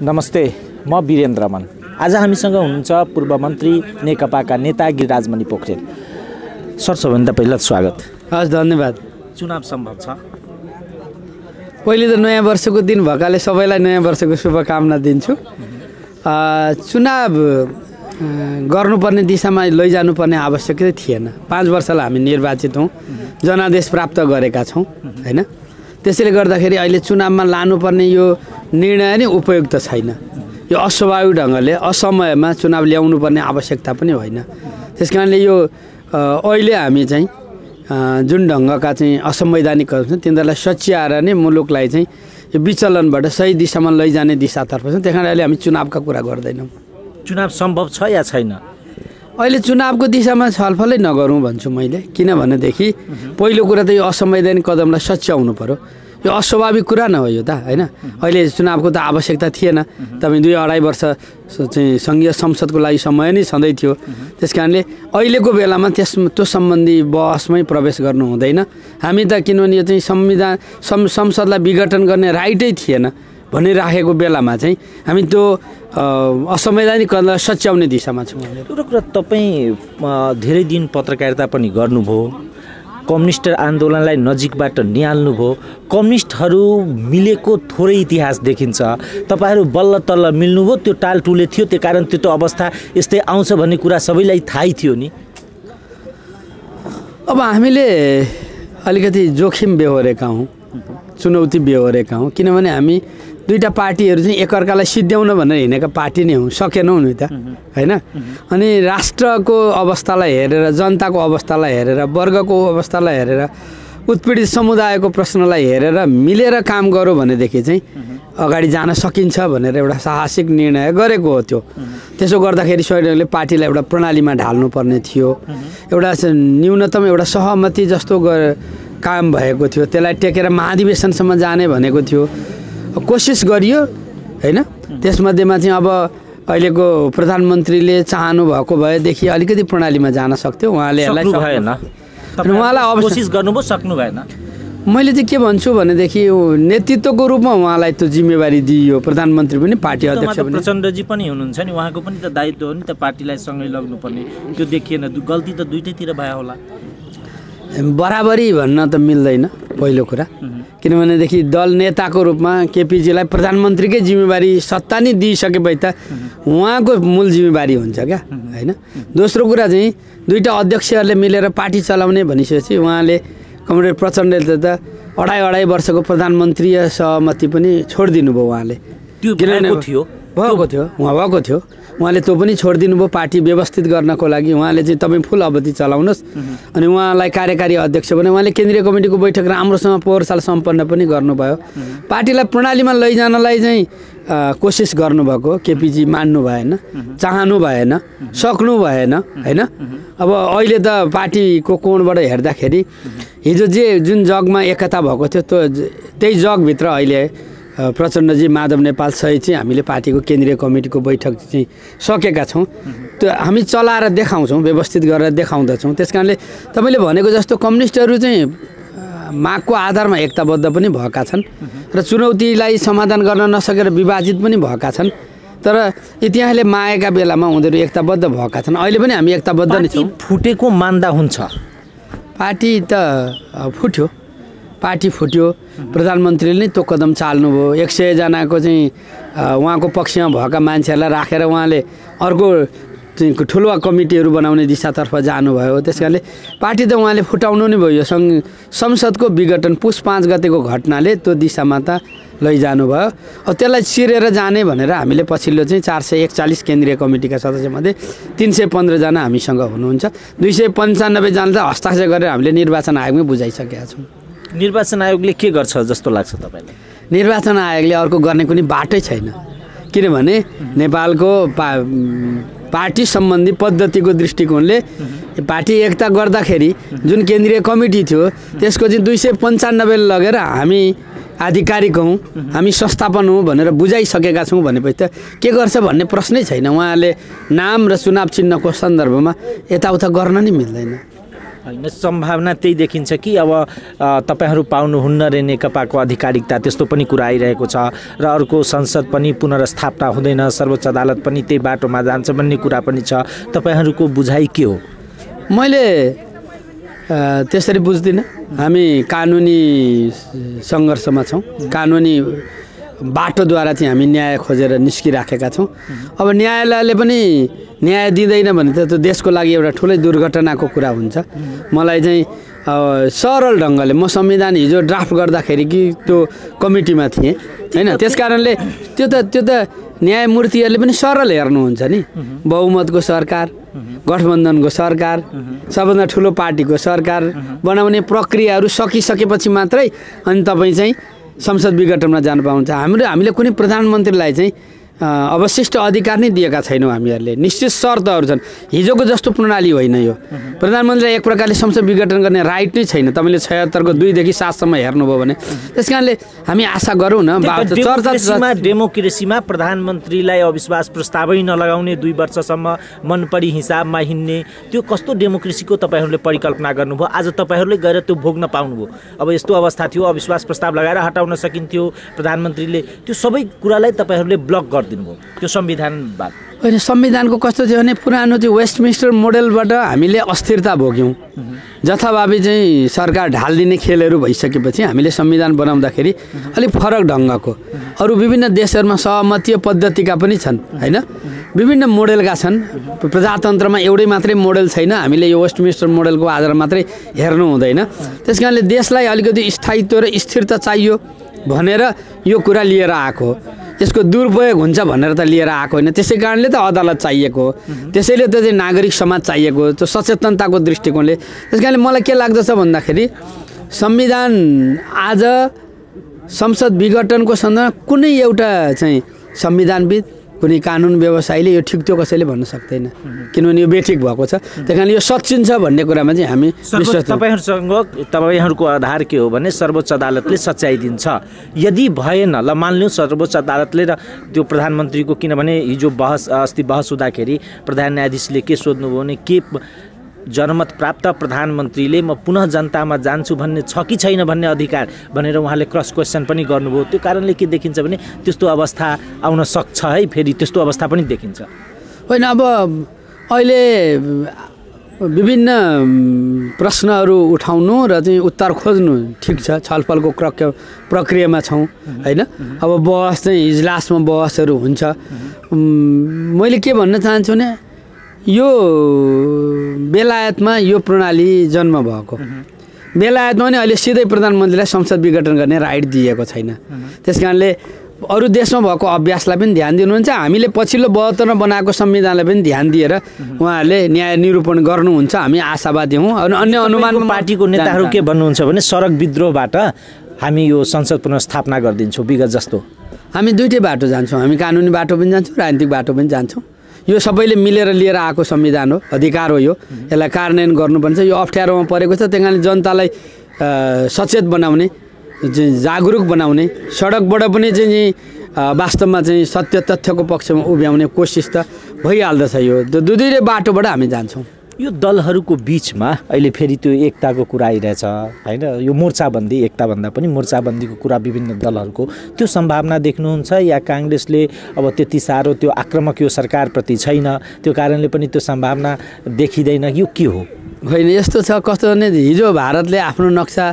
नमस्ते, म वीरेन्द्रमन। आज हामीसँग हुनुहुन्छ पूर्व मन्त्री नेकपाका नेता गिरिराजमणि पोखरेल। सर, सबभन्दा पहिला स्वागत। हस्, धन्यवाद। चुनाव सम्भव छ? पहिले त नयाँ वर्षको दिन भएकाले सबैलाई नयाँ वर्षको शुभकामना दिन्छु। चुनाव गर्नुपर्ने दिशामा लैजानुपर्ने आवश्यकता थिएन। 5 वर्षलाई हामी निर्वाचित हौँ, जनादेश प्राप्त गरेका छौँ, हैन? त्यसैले गर्दाखेरि अहिले चुनावमा लानुपर्ने यो निर्णय नै उपयुक्त छैन। यो अस्वाभाविक ढङ्गले असमयमा चुनाव ल्याउनुपर्ने आवश्यकता पनि होइन। त्यसकारणले यो अहिले हामी चाहिँ जुन ढङ्गका चाहिँ असंवैधानिकहरू छन् तिनीहरूलाई सच्याएर नै मुलुकलाई चाहिँ यो विचलनबाट सही दिशामा लैजाने दिशातर्फ छ। त्यस कारण अहिले हामी चुनावका कुरा गर्दैनौँ। चुनाव सम्भव छ या छैन? अहिले चुनावको दिशामा छलफलै नगरौँ भन्छु मैले। किनभनेदेखि पहिलो कुरा त यो असंवैधानिक कदमलाई सच्याउनु पर्यो। यो अस्वाभाविक कुरा न हो यो त, होइन? अहिले चुनावको त आवश्यकता थिएन। तपाईँ 2-2.5 वर्ष चाहिँ सङ्घीय संसदको लागि समय नै छँदै थियो। त्यस कारणले अहिलेको बेलामा त्यो सम्बन्धी बहसमै प्रवेश गर्नु हुँदैन। हामी त किनभने यो चाहिँ संसदलाई विघटन गर्ने राइटै थिएन भनिराखेको बेलामा चाहिँ हामी त्यो असंवैधानिक कदमलाई सच्याउने दिशामा छौँ। एउटा कुरा, तपाईँ धेरै दिन पत्रकारिता पनि गर्नुभयो, कम्युनिस्ट आन्दोलनलाई नजिकबाट निहाल्नुभयो। कम्युनिस्टहरू मिलेको थोरै इतिहास देखिन्छ। तपाईँहरू बल्ल तल्ल मिल्नुभयो, त्यो टालटुले थियो, त्यो कारण त्यो अवस्था यस्तै आउँछ भन्ने कुरा सबैलाई थाहै थियो नि। अब हामीले अलिकति जोखिम बेहोरेका हौँ, चुनौती बेहोरेका हौँ। किनभने हामी दुईटा पार्टीहरू चाहिँ एकअर्कालाई सिद्ध्याउन भनेर हिँडेका पार्टी नै हौँ, सकेनौँ नि त, होइन? अनि राष्ट्रको अवस्थालाई हेरेर, जनताको अवस्थालाई हेरेर, वर्गको अवस्थालाई हेरेर, उत्पीडित समुदायको प्रश्नलाई हेरेर मिलेर काम गरौँ भनेदेखि चाहिँ अगाडि जान सकिन्छ भनेर एउटा साहसिक निर्णय गरेको हो। त्यसो गर्दाखेरि स्वयंले पार्टीलाई एउटा प्रणालीमा ढाल्नुपर्ने थियो। एउटा न्यूनतम एउटा सहमति जस्तो काम भएको थियो। त्यसलाई टेकेर महाधिवेशनसम्म जाने भनेको थियो। कोसिस गरियो, होइन? त्यसमध्येमा चाहिँ अब अहिलेको प्रधानमन्त्रीले चाहनु भएको भएदेखि अलिकति प्रणालीमा जान सक्थ्यो। उहाँले कोसिस गर्नुभयो, सक्नु भएन। मैले चाहिँ के भन्छु भनेदेखि नेतृत्वको रूपमा उहाँलाई त्यो जिम्मेवारी दिइयो। प्रधानमन्त्री पनि पार्टी अध्यक्ष पनि, प्रचण्डजी पनि हुनुहुन्छ नि, उहाँको पनि त दायित्व हो नि त पार्टीलाई सँगै लग्नुपर्ने। त्यो देखिएन, गल्ती त दुईटैतिर भयो होला। बराबरी भन्न त मिल्दैन पहिलो कुरा। किनभनेदेखि दल नेताको रूपमा केपीजीलाई प्रधानमन्त्रीकै जिम्मेवारी सत्ता नै दिइसकेपछि त उहाँको मूल जिम्मेवारी हुन्छ क्या, होइन? दोस्रो कुरा चाहिँ दुईटा अध्यक्षहरूले मिलेर पार्टी चलाउने भनिसकेपछि उहाँले कमरेड प्रचण्डले त 2.5 वर्षको प्रधानमन्त्रीय सहमति पनि छोडिदिनु भयो। उहाँले त्यो भएको थियो उहाँले त्यो पनि छोडिदिनु भयो पार्टी व्यवस्थित गर्नको लागि। उहाँले चाहिँ तपाईँ फुल अवधि चलाउनुहोस् अनि उहाँलाई कार्यकारी अध्यक्ष भने उहाँले केन्द्रीय कमिटीको बैठक राम्रोसँग पोहोरसाल सम्पन्न पनि गर्नुभयो। पार्टीलाई प्रणालीमा लैजानलाई चाहिँ कोसिस गर्नुभएको केपीजी मान्नु भएन, चाहनु भएन, सक्नु भएन, होइन? अब अहिले त पार्टीको कोणबाट हेर्दाखेरि हिजो जुन जगमा एकता भएको थियो त्यही जगभित्र अहिले प्रचण्डजी, माधव नेपाल सहित चाहिँ हामीले पार्टीको केन्द्रीय कमिटीको बैठक चाहिँ सकेका छौँ। त्यो हामी चलाएर देखाउँछौँ, व्यवस्थित गरेर देखाउँदछौँ। त्यस कारणले तपाईँले भनेको जस्तो कम्युनिस्टहरू चाहिँ मागको आधारमा एकताबद्ध पनि भएका छन् र चुनौतीलाई समाधान गर्न नसकेर विभाजित पनि भएका छन्। तर इतिहासले मागेका बेलामा उनीहरू एकताबद्ध भएका छन्। अहिले पनि हामी एकताबद्ध नै छौँ। फुटेको मान्दा हुन्छ? पार्टी त फुट्यो, पार्टी फुट्यो। प्रधानमन्त्रीले नै त्यो कदम चाल्नुभयो। 100 जनाको चाहिँ उहाँको पक्षमा भएका मान्छेहरूलाई राखेर उहाँले अर्को चाहिँ ठुलो कमिटीहरू बनाउने दिशातर्फ जानुभयो। त्यस कारणले पार्टी त उहाँले फुटाउनु नै भयो। संसदको विघटन पुस 5 गतेको घटनाले त्यो दिशामा त लैजानुभयो। अब त्यसलाई चिरेर जाने भनेर हामीले पछिल्लो चाहिँ 441 केन्द्रीय कमिटीका सदस्यमध्ये 315 जना हामीसँग हुनुहुन्छ। 295 जना चाहिँ हस्ताक्षर गरेर हामीले निर्वाचन आयोगमै बुझाइसकेका छौँ। निर्वाचन आयोगले के गर्छ जस्तो लाग्छ तपाईँलाई? निर्वाचन आयोगले अर्को गर्ने कुनै बाटै छैन। किनभने नेपालको पार्टी सम्बन्धी पद्धतिको दृष्टिकोणले पार्टी एकता गर्दाखेरि जुन केन्द्रीय कमिटी थियो त्यसको चाहिँ 295 लगेर हामी आधिकारिक हौँ, हामी संस्थापन हौँ भनेर बुझाइसकेका छौँ भनेपछि त के गर्छ भन्ने प्रश्नै छैन। उहाँहरूले नाम र चुनाव चिन्हको सन्दर्भमा यताउता गर्न नै मिल्दैन। होइन सम्भावना त्यही देखिन्छ कि अब तपाईँहरू पाउनुहुन्न रे नेकपाको आधिकारिकता त्यस्तो पनि कुरा आइरहेको छ र अर्को संसद पनि पुनर्स्थापना हुँदैन, सर्वोच्च अदालत पनि त्यही बाटोमा जान्छ भन्ने कुरा पनि छ। तपाईँहरूको बुझाइ के हो? मैले त्यसरी बुझ्दिनँ। हामी कानुनी सङ्घर्षमा छौँ, कानुनी बाटोद्वारा चाहिँ हामी न्याय खोजेर निस्किराखेका छौँ। अब न्यायालयले पनि न्याय दिँदैन भने त त्यो देशको लागि एउटा ठुलै दुर्घटनाको कुरा हुन्छ। मलाई चाहिँ सरल ढङ्गले म संविधान हिजो ड्राफ्ट गर्दाखेरि कि त्यो कमिटीमा थिएँ होइन, त्यस कारणले त्यो त न्यायमूर्तिहरूले पनि सरल हेर्नुहुन्छ नि। बहुमतको सरकार, गठबन्धनको सरकार, सबभन्दा ठुलो पार्टीको सरकार बनाउने प्रक्रियाहरू सकिसकेपछि मात्रै अनि तपाईँ चाहिँ संसद विघटनमा जानु पाउँछ। हामीले कुनै प्रधानमन्त्रीलाई चाहिँ अवशिष्ट अधिकार नै दिएका छैनौँ। हामीहरूले निश्चित शर्तहरू छन्। हिजोको जस्तो प्रणाली होइन यो। प्रधानमन्त्रीलाई एक प्रकारले संसद विघटन गर्ने राइट नै छैन। तपाईँले 76 को 2 देखि 7 सम्म हेर्नुभयो भने। त्यस कारणले हामी आशा गरौँ न। डेमोक्रेसीमा प्रधानमन्त्रीलाई अविश्वास प्रस्तावै नलगाउने, 2 वर्षसम्म मनपरी हिसाबमा हिँड्ने, त्यो कस्तो डेमोक्रेसीको तपाईँहरूले परिकल्पना गर्नुभयो? आज तपाईँहरूले गएर त्यो भोग्न पाउनुभयो। अब यस्तो अवस्था थियो, अविश्वास प्रस्ताव लगाएर हटाउन सकिन्थ्यो प्रधानमन्त्रीले, त्यो सबै कुरालाई तपाईँहरूले ब्लक गरिदिनुभयो त्यो संविधानबाट। होइन, संविधानको कस्तो थियो भने पुरानो चाहिँ वेस्टमिन्स्टर मोडेलबाट हामीले अस्थिरता भोग्यौँ। जथाभावी चाहिँ सरकार ढालिदिने खेलहरू भइसकेपछि हामीले संविधान बनाउँदाखेरि अलिक फरक ढङ्गको अरू विभिन्न देशहरूमा सहमतीय पद्धतिका पनि छन् होइन, विभिन्न मोडेलका छन्। प्रजातन्त्रमा एउटै मात्रै मोडेल छैन। हामीले यो वेस्टमिन्स्टर मोडेलको आधारमा मात्रै हेर्नु हुँदैन। त्यस कारणले देशलाई अलिकति स्थायित्व र स्थिरता चाहियो भनेर यो कुरा लिएर आएको। यसको दुरुपयोग हुन्छ भनेर त लिएर आएको होइन। त्यसै कारणले त अदालत चाहिएको, त्यसैले त चाहिँ नागरिक समाज चाहिएको, त्यो सचेतनताको दृष्टिकोणले। त्यस कारणले मलाई के लाग्दछ भन्दाखेरि संविधान आज संसद विघटनको सन्दर्भमा कुनै एउटा चाहिँ संविधानविद, कुनै कानुन व्यवसायीले यो ठिक त्यो कसैले भन्न सक्दैन, किनभने यो बेठिक भएको छ। त्यही कारणले यो सचिन्छ भन्ने कुरामा चाहिँ हामी विश्वास। तपाईँहरूको आधार के हो भने सर्वोच्च अदालतले सच्याइदिन्छ। यदि भएन, ल मान्नु सर्वोच्च अदालतले र त्यो प्रधानमन्त्रीको, किनभने हिजो अस्ति बहस हुँदाखेरि प्रधान न्यायाधीशले के सोध्नुभयो भने के जनमत प्राप्त प्रधानमन्त्रीले म पुनः जनतामा जान्छु भन्ने छ कि छैन भन्ने अधिकार भनेर उहाँले क्रस क्वेसन पनि गर्नुभयो। त्यो कारणले के देखिन्छ भने त्यस्तो अवस्था आउन सक्छ है, फेरि त्यस्तो अवस्था पनि देखिन्छ। होइन, अब अहिले विभिन्न प्रश्नहरू उठाउनु र चाहिँ उत्तर खोज्नु ठिक छ, छलफलको प्रक्रियामा छौँ होइन। अब बहस चाहिँ इजलासमा बहसहरू हुन्छ। मैले के भन्न चाहन्छु भने यो बेलायतमा यो प्रणाली जन्म भएको, बेलायतमा पनि अहिले सिधै प्रधानमन्त्रीलाई संसद विघटन गर्ने राइट दिएको छैन। त्यस कारणले अरू देशमा भएको अभ्यासलाई पनि ध्यान दिनुहुन्छ। हामीले पछिल्लो 72मा बनाएको संविधानलाई पनि ध्यान दिएर उहाँहरूले न्याय निरूपण गर्नुहुन्छ। हामी आशावादी हौँ। अन्य अनुमान पार्टीको नेताहरू के भन्नुहुन्छ भने सडक विद्रोहबाट हामी यो संसद पुनर्स्थापना गरिदिन्छौँ विगत जस्तो। हामी दुईटै बाटो जान्छौँ। हामी कानुनी बाटो पनि जान्छौँ, राजनीतिक बाटो पनि जान्छौँ। यो सबैले मिलेर लिएर आएको संविधान हो, अधिकार हो। यसलाई कार्यान्वयन गर्नुपर्छ। यो अप्ठ्यारोमा परेको छ। त्यही कारणले जनतालाई सचेत बनाउने, जागरुक बनाउने, सडकबाट पनि चाहिँ वास्तवमा चाहिँ सत्य तथ्यको पक्षमा उभ्याउने कोसिस त भइहाल्दछ। यो दुईटै बाटोबाट हामी जान्छौँ। यो दलहरूको बिचमा अहिले फेरि त्यो एकताको कुरा आइरहेछ होइन। यो मोर्चाबन्दी, एकता भन्दा पनि मोर्चाबन्दीको कुरा विभिन्न दलहरूको, त्यो सम्भावना देख्नुहुन्छ या काङ्ग्रेसले अब त्यति साह्रो त्यो आक्रामक यो सरकारप्रति छैन, त्यो कारणले पनि त्यो सम्भावना देखिँदैन, यो के हो? होइन, यस्तो छ कस्तो भने हिजो भारतले आफ्नो नक्सा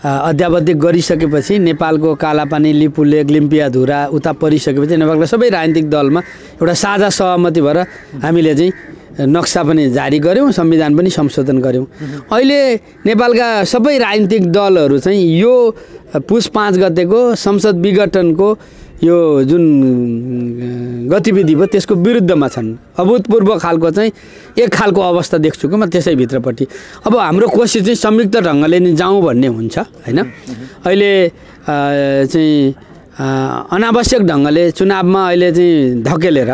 अध्यावधिक गरिसकेपछि नेपालको कालापानी, लिपुलेक, लिम्पियाधुरा उता परिसकेपछि नेपालको सबै राजनीतिक दलमा एउटा साझा सहमति भएर हामीले चाहिँ नक्सा पनि जारी गऱ्यौँ, संविधान पनि संशोधन गऱ्यौँ। अहिले नेपालका सबै राजनीतिक दलहरू चाहिँ यो पुस 5 गतेको संसद विघटनको यो जुन गतिविधि भयो त्यसको विरुद्धमा छन्। अभूतपूर्व खालको चाहिँ एक खालको अवस्था देख्छु कि म त्यसैभित्रपट्टि। अब हाम्रो कोसिस चाहिँ संयुक्त ढङ्गले नै जाउँ भन्ने हुन्छ होइन। अहिले चाहिँ अनावश्यक ढङ्गले चुनावमा अहिले चाहिँ धकेलेर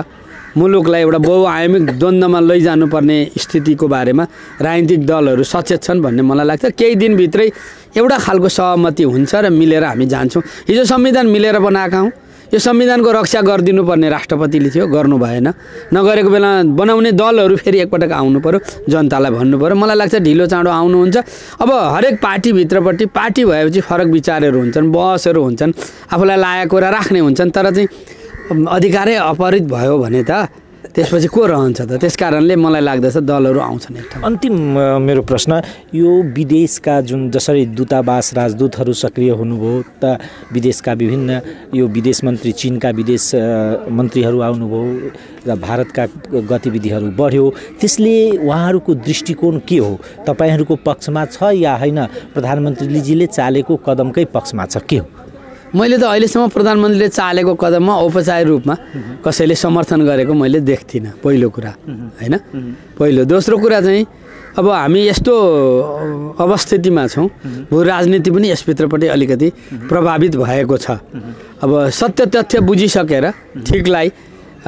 मुलुकलाई एउटा बहुआयामिक द्वन्द्वमा लैजानुपर्ने स्थितिको बारेमा राजनीतिक दलहरू सचेत छन् भन्ने मलाई लाग्छ। केही दिनभित्रै एउटा खालको सहमति हुन्छ र मिलेर हामी जान्छौँ। हिजो संविधान मिलेर बनाएका हौँ। यो संविधानको रक्षा गरिदिनुपर्ने राष्ट्रपतिले थियो, गर्नु भएन। नगरेको बेला बनाउने दलहरू फेरि एकपटक आउनु पर्यो, जनतालाई भन्नु पर्यो। मलाई लाग्छ ढिलो चाँडो आउनुहुन्छ। अब हरेक पार्टीभित्रपट्टि पार्टी भएपछि फरक विचारहरू हुन्छन्, बहसहरू हुन्छन्, आफूलाई लागेको कुरा राख्ने हुन्छन्। तर चाहिँ अधिकारै अपहरित भयो भने त त्यसपछि को रहन्छ त? त्यस कारणले मलाई लाग्दछ दलहरू आउँछन् एक ठाउँ। अन्तिम मेरो प्रश्न, यो विदेशका जुन जसरी दूतावास राजदूतहरू सक्रिय हुनुभयो त, विदेशका विभिन्न यो विदेश मन्त्री, चीनका विदेश मन्त्रीहरू आउनुभयो र भारतका गतिविधिहरू बढ्यो, त्यसले उहाँहरूको दृष्टिकोण के हो? तपाईँहरूको पक्षमा छ या होइन? प्रधानमन्त्रीजीले चालेको कदमकै पक्षमा छ, के हो? मैले त अहिलेसम्म प्रधानमन्त्रीले चालेको कदममा औपचारिक रूपमा कसैले समर्थन गरेको मैले देख्थिनँ, पहिलो कुरा होइन। पहिलो। दोस्रो कुरा चाहिँ अब हामी यस्तो अवस्थितिमा छौँ, भू राजनीति पनि यसभित्रपट्टि अलिकति प्रभावित भएको छ। अब सत्य तथ्य बुझिसकेर ठिकलाई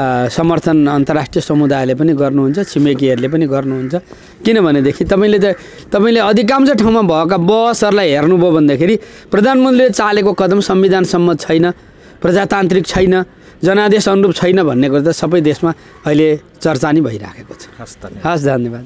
समर्थन अन्तर्राष्ट्रिय समुदायले पनि गर्नुहुन्छ, छिमेकीहरूले पनि गर्नुहुन्छ। किनभनेदेखि तपाईँले अधिकांश ठाउँमा भएका बहसहरूलाई हेर्नुभयो भन्दाखेरि प्रधानमन्त्रीले चालेको कदम संविधान सम्मत छैन, प्रजातान्त्रिक छैन, जनादेश अनुरूप छैन भन्ने कुरा त सबै देशमा अहिले चर्चा नै भइराखेको छ। हस्, धन्यवाद।